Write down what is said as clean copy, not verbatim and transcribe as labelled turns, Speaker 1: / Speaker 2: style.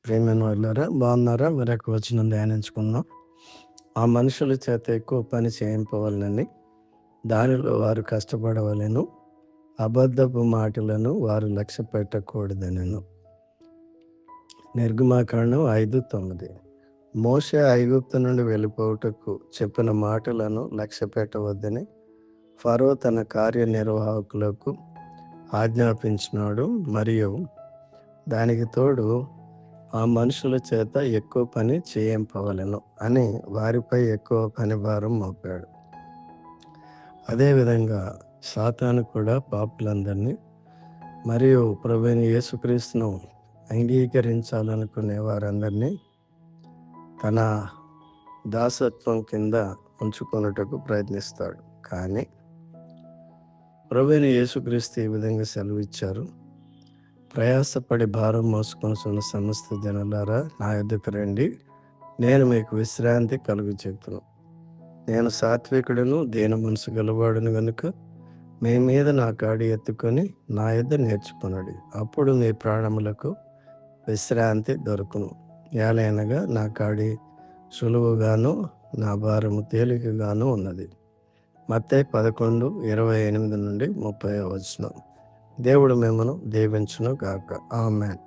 Speaker 1: ప్రియమైన వాళ్ళారా, బాగున్నారా? మరొక వచనం ధ్యానించుకుందాం. ఆ మనుషుల చేత ఎక్కువ పని చేయింపవలెనని దానిలో వారు కష్టపడవలెను, అబద్ధపు మాటలను వారు లక్ష్య పెట్టకూడదనెను. నిర్గమాకాండం 5:9. మోషే ఐగుప్తు నుండి వెళ్ళిపోవుటకు చెప్పిన మాటలను లక్ష్య పెట్టవద్దని ఫరో తన కార్యనిర్వాహకులకు ఆజ్ఞాపించినాడు. మరియు దానికి తోడు ఆ మనుషుల చేత ఎక్కువ పని చేయింపవలెను అని వారిపై ఎక్కువ పని భారం మోపాడు. అదేవిధంగా సాతాను కూడా పాపులందరినీ మరియు ప్రభువైన యేసుక్రీస్తును అంగీకరించాలనుకునే వారందరినీ తన దాసత్వం కింద ఉంచుకొనుటకు ప్రయత్నిస్తాడు. కానీ ప్రభువైన యేసుక్రీస్తు ఈ విధంగా సెలవిచ్చారు: ప్రయాసపడి భారం మోసుకొనుచున్న సమస్త జనులారా నా యొద్దకు రండి, నేను మీకు విశ్రాంతి కలుగజేతును. నేను సాత్వికుడును దీన మనసు గలవాడును గనుక మీ మీద నా కాడి ఎత్తుకొని నా యొద్ద నేర్చుకొనుడి, అప్పుడు మీ ప్రాణములకు విశ్రాంతి దొరుకును. ఏలైనగా నా కాడి సులువుగాను నా భారము తేలికగాను ఉన్నది. మత్తయి 11:28-30 వచనం. దేవుడు మిమ్మను దీవించును గాక. ఆమేన్.